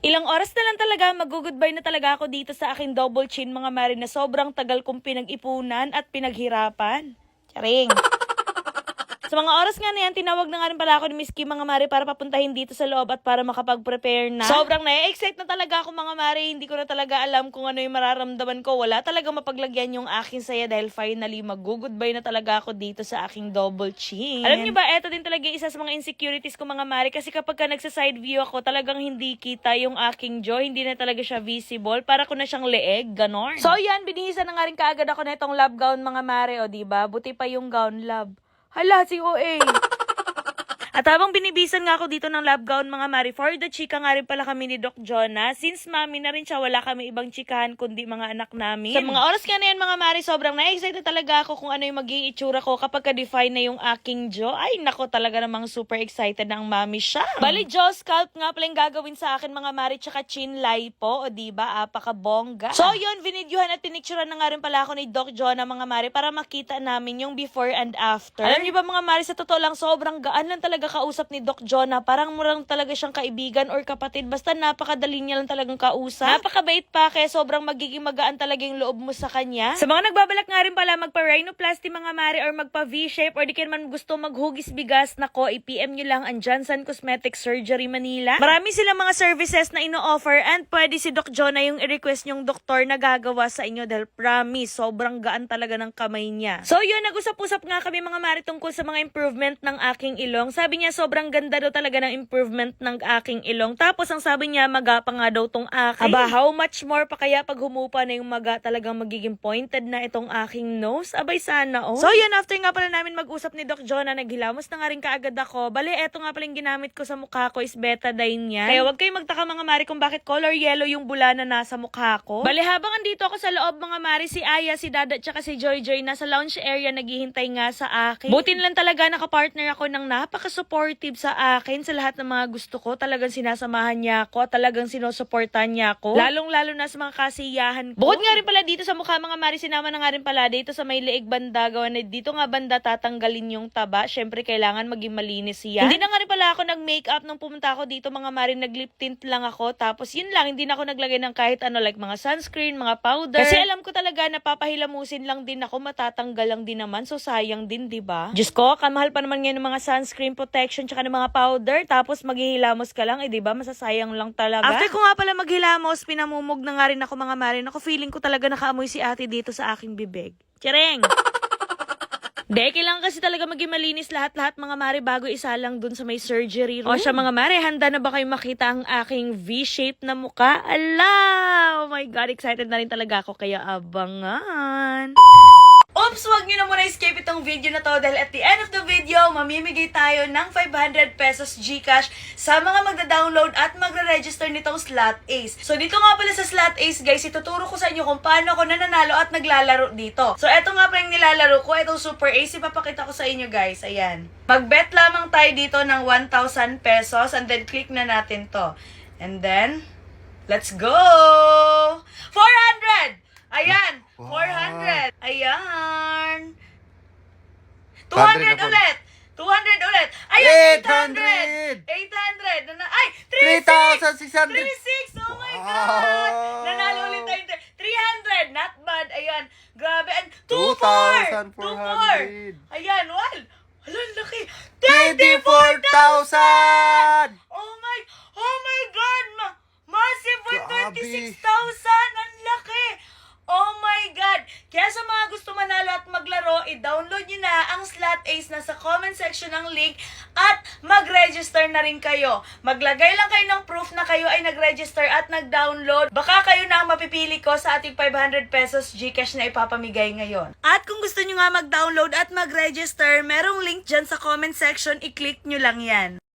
Ilang oras na lang talaga, mag-goodbye na talaga ako dito sa aking double chin mga mare na sobrang tagal kong pinag-ipunan at pinaghirapan. Charing! Sa mga oras nga na yan, tinawag na nga rin pala ako ni Miss Kim mga mare para papuntahin dito sa loob at para makapag-prepare na. Sobrang na-excite na talaga ako mga mare, hindi ko na talaga alam kung ano yung mararamdaman ko. Wala talaga mapaglagyan yung aking saya dahil finally mag-goodbye na talaga ako dito sa aking double chin. Alam niyo ba, eto din talaga isa sa mga insecurities ko mga mare kasi kapag ka nagsa-side view ako, talagang hindi kita yung aking jaw, hindi na talaga siya visible, para ko na siyang leeg, ganon. So yan, binihisan na nga rin kaagad ako na itong love gown mga mare, o diba? Buti pa yung gown love. Hala, si OA. At habang binibisan nga ako dito ng love gown mga mari, for the chika nga rin pala kami ni Doc Jonah. Since mami na rin siya, wala kami ibang chikahan kundi mga anak namin. Sa mga oras nga na yan mga mari, sobrang na-excite talaga ako kung ano yung magiging itsura ko kapag ka-define na yung aking jaw. Ay nako, talaga namang super excited ng mami siya. Bali, jaw sculpt nga pala yung gagawin sa akin mga mari, tsaka chin lipo, o diba, apaka-bongga. So yun, vinidyohan at pinicturean na nga rin pala ako ni Doc Jonah mga mari para makita namin yung before and after. Alam niyo ba mga mari, sa totoo lang sobrang gaan lang talaga kausap ni Doc Jonah. Parang murang talaga siyang kaibigan or kapatid. Basta napakadali niya lang talagang kausap. Napakabait pa, kaya sobrang magiging magaan talaga yung loob mo sa kanya. Sa mga nagbabalak nga rin pala magpa-rhinoplasty mga mare or magpa-V-shape or di kayo man gusto maghugis bigas, nako, i-PM nyo lang ang Johnson Cosmetic Surgery Manila. Marami silang mga services na ino-offer and pwede si Doc Jonah yung i-request yung doktor na gagawa sa inyo dahil promise, sobrang gaan talaga ng kamay niya. So yun, nag-usap-usap nga kami mga mare tungkol sa mga improvement ng aking ilong. Sabi niya sobrang ganda daw talaga ng improvement ng aking ilong. Tapos ang sabi niya, maga pa nga daw tong aking. Aba, how much more pa kaya pag humupa na yung maga, talagang magiging pointed na itong aking nose? Abay sana, oh. So yun, after nga pala namin mag-usap ni Doc Jonah, naghilamos na nga rin kaagad ako. Bale, eto nga pala yung ginamit ko sa mukha ko is Betadine yan. Kaya wag kayong magtaka mga mari kung bakit color yellow yung bula na nasa mukha ko. Bale, habang andito ako sa loob mga mari, si Aya, si Dada, tsaka si Joy Joy nasa lounge area naghihintay nga sa akin. Butin lang talaga nakapartner ako ng napaka-supportive sa akin sa lahat ng mga gusto ko. Talagang sinasamahan niya ako at talagang sinusuportahan niya ako. Lalong-lalo na sa mga kasiyahan ko. Bukod nga rin pala dito sa mukha mga mari, sinama na nga rin pala dito sa may leeg banda, gawa na dito nga banda tatanggalin yung taba. Syempre kailangan maging malinis yan. Hindi na nga rin pala ako nag-makeup nung pumunta ako dito mga mari, nag-lip tint lang ako. Tapos yun lang, hindi na ako naglagay ng kahit ano like mga sunscreen, mga powder. Kasi alam ko talaga na papahilamusin lang din ako, matatanggal lang din naman. So sayang din, diba? Diyos ko, kamahal pa naman ngayon ng mga sunscreen protection tsaka ng mga powder, tapos maghihilamos ka lang, diba? Masasayang lang talaga. After ko nga pala maghilamos, pinamumog na nga rin ako mga mare. Ako feeling ko talaga nakaamoy si ate dito sa aking bibig. Tiyareng! Kailangan kasi talaga maging malinis lahat-lahat mga mare bago isa lang dun sa may surgery room. O siya mga mare, handa na ba kayo makita ang aking V-shape na mukha? Ala! Oh my God, excited na rin talaga ako kaya abangan! Oops, wag nyo na muna escape itong video na to dahil at the end of the video, mamimigay tayo ng 500 pesos GCash sa mga magda-download at magre-register nitong Slot Ace. So dito nga pala sa Slot Ace guys, ituturo ko sa inyo kung paano ako nananalo at naglalaro dito. So eto nga pala yung nilalaro ko, itong Super Ace, ipapakita ko sa inyo guys, ayan. Mag-bet lamang tayo dito ng 1,000 pesos and then click na natin to. And then, let's go! 400! Ayan! 400. Ayan. 200 ulit. 200 ulit. Ayan, 800. 800. Ay, 3,600. 36. Oh my God. Nanalo ulit tayo. 300. Not bad. Ayan. Grabe. And 2,400. 2,400. Ayan. Well, alam, laki. 24,000. Oh my God. Massive. Grabe. 26,000. Ang laki. Oh my God! Kaya sa mga gusto manalo at maglaro, i-download nyo na ang Slot Ace na sa comment section ng link at mag-register na rin kayo. Maglagay lang kayo ng proof na kayo ay nag-register at nag-download. Baka kayo na ang mapipili ko sa ating 500 pesos GCash na ipapamigay ngayon. At kung gusto nyo nga mag-download at mag-register, merong link dyan sa comment section, i-click nyo lang yan.